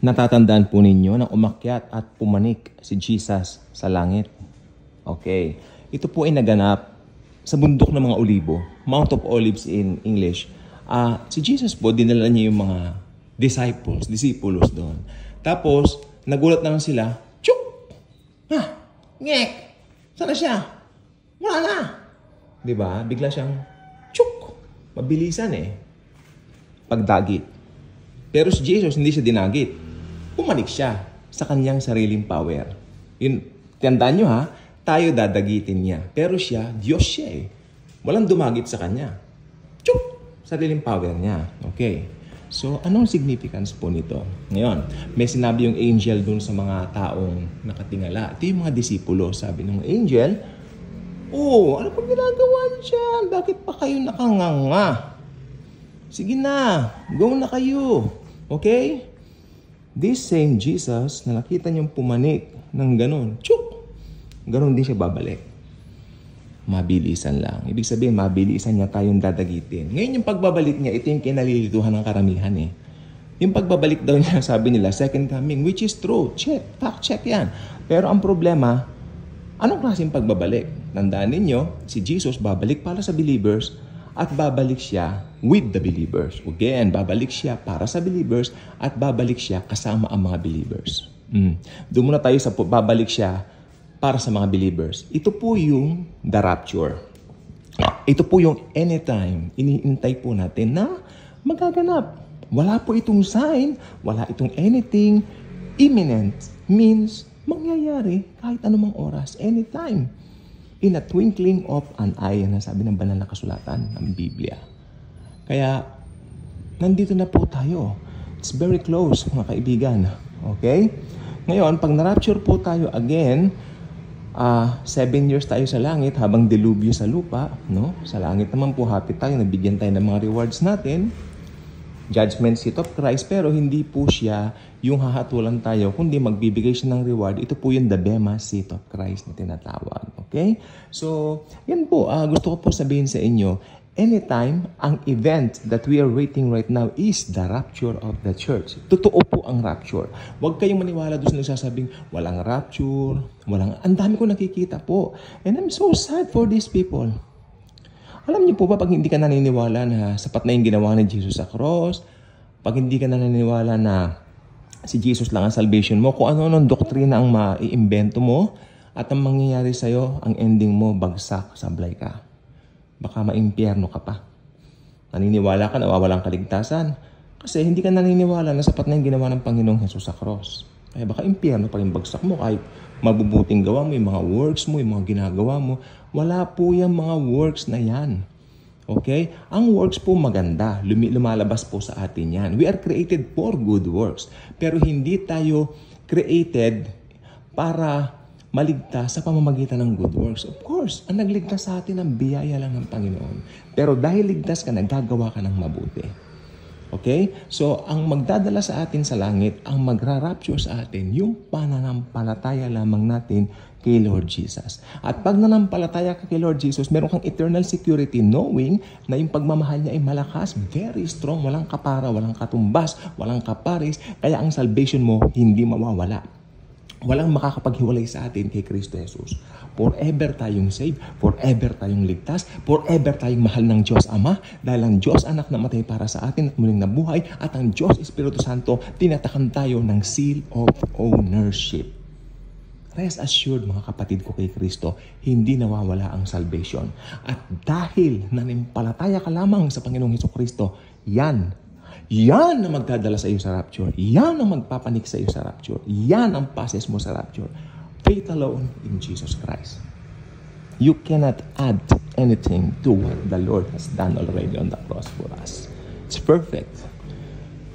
Natatandaan po ninyo na umakyat at pumanik si Jesus sa langit. Okay. Ito po ay naganap sa bundok ng mga olibo, Mount of Olives in English. Si Jesus po, dinala niya yung mga disciples doon. Tapos, nagulat naman sila, Chuk! Ngek! Sana siya? Wala na! Diba? Bigla siyang, Chuk! Mabilisan pagdagit. Pero si Jesus, hindi siya dinagit. Pumanik siya sa kanyang sariling power. Yun, tandaan nyo tayo dadagitin niya. Pero siya, Diyos siya Walang dumagit sa kanya. Chuk! Sariling power niya. Okay. So, anong significance po nito? Ngayon, may sinabi yung angel dun sa mga taong nakatingala. Ito yung mga disipulo. Sabi ng angel, ano pang ginagawa niyo dyan? Bakit pa kayo nakanganga? Sige na, go na kayo. Okay? This same Jesus, na nakita niyong pumanik ng ganun, chuk! Ganun din siya babalik. Mabilisan lang. Ibig sabihin, mabilisan niya tayong dadagitin. Ngayon yung pagbabalik niya, ito yung kinalilituhan ng karamihan Yung pagbabalik daw niya, sabi nila, second coming, which is true. Check, fact check yan. Pero ang problema, anong klaseng pagbabalik? Tandaan ninyo, si Jesus babalik para sa believers at babalik siya with the believers. Again, babalik siya para sa believers at babalik siya kasama ang mga believers. Doon muna tayo sa babalik siya para sa mga believers. Ito po yung the rapture. Ito po yung anytime, iniintay po natin na magaganap. Wala po itong sign, wala itong anything. Imminent means mangyayari kahit anumang oras, anytime. In a twinkling of an eye, na sabi ng banal na kasulatan ng Biblia. Kaya, nandito na po tayo. It's very close, mga kaibigan. Okay? Ngayon, pag na-rapture po tayo again, 7 years tayo sa langit habang dilubyo sa lupa, no? Sa langit naman po happy tayo, nabigyan tayo ng mga rewards natin. Judgment seat of Christ, pero hindi po siya yung hahatulan tayo, kundi magbibigay siya ng reward. Ito po yung the Bema seat of Christ na tinatawag. Okay? So, yan po. Gusto ko po sabihin sa inyo, anytime, ang event that we are waiting right now is the rapture of the church. Totoo po ang rapture. Huwag kayong maniwala doon sa nagsasabing, walang rapture, ang dami ko nakikita po. And I'm so sad for these people. Alam niyo po ba, pag hindi ka naniniwala na sapat na yung ginawa ni Jesus sa cross, pag hindi ka naniniwala na si Jesus lang ang salvation mo, kung ano-anong doktrina ang maiimbento mo, at ang mangyayari sa'yo, ang ending mo, bagsak, sablay ka. Baka maimpyerno ka pa. Naniniwala ka na wawalang kaligtasan, kasi hindi ka naniniwala na sapat na yung ginawa ng Panginoong Jesus sa cross. Kaya baka impyerno pa rin bagsak mo, kahit mabubuting gawa mo, yung mga works mo, yung mga ginagawa mo, wala po yung mga works na yan. Okay? Ang works po maganda. Lumalabas po sa atin yan. We are created for good works. Pero hindi tayo created para maligtas sa pamamagitan ng good works. Of course, ang nagligtas sa atin ang biyaya lang ng Panginoon. Pero dahil ligtas ka, nagagawa ka ng mabuti. Okay? So, ang magdadala sa atin sa langit, ang magra-rapture sa atin, yung pananampalataya lamang natin kay Lord Jesus. At pag nanampalataya ka kay Lord Jesus, meron kang eternal security knowing na yung pagmamahal niya ay malakas, very strong, walang kapara, walang katumbas, walang kapares, kaya ang salvation mo hindi mawawala. Walang makakapaghiwalay sa atin kay Kristo Jesus. Forever tayong saved, forever tayong ligtas, forever tayong mahal ng Diyos Ama, dahil ang Diyos Anak namatay para sa atin at muling nabuhay, at ang Diyos Espiritu Santo, tinatakan tayo ng seal of ownership. Rest assured, mga kapatid ko kay Kristo, hindi nawawala ang salvation. At dahil nanimpalataya ka lamang sa Panginoong Hesukristo, yan ang magdadala sa iyo sa rapture. Yan ang magpapanik sa iyo sa rapture. Yan ang passes mo sa rapture. Faith alone in Jesus Christ. You cannot add anything to what the Lord has done already on the cross for us. It's perfect.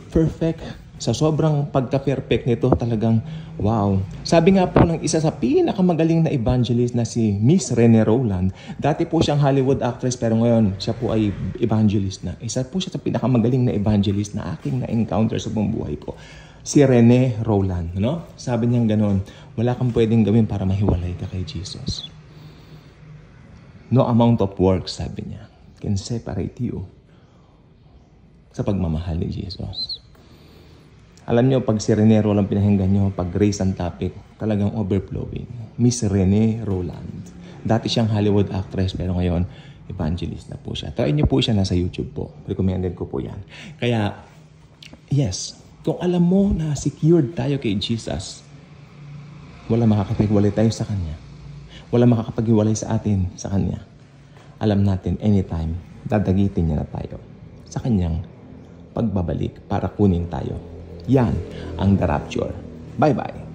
Perfect. Sa sobrang pagka-perfect nito, talagang wow. Sabi nga po ng isa sa pinakamagaling na evangelist na si Miss Rene Rowland, dati po siyang Hollywood actress pero ngayon siya po ay evangelist na. Isa po siya sa pinakamagaling na evangelist na aking na-encounter sa buong buhay ko. Si Rene Rowland, no? Sabi niya ganoon, wala kang pwedeng gawin para mahiwalay ka kay Jesus. No amount of work, sabi niya, can separate you sa pagmamahal ni Jesus. Alam nyo, pag si Rene Roland pinahinggan nyo, pag race ang topic, talagang overflowing. Miss Rene Roland. Dati siyang Hollywood actress, pero ngayon, evangelist na po siya. Try nyo po siya, nasa YouTube po. Recommended ko po yan. Kaya, yes, kung alam mo na secured tayo kay Jesus, wala makakapaghiwalay tayo sa Kanya. Wala makakapaghiwalay sa atin sa Kanya. Alam natin, anytime, dadagitin niya na tayo sa Kanyang pagbabalik para kunin tayo. Yan ang The Rapture. Bye-bye.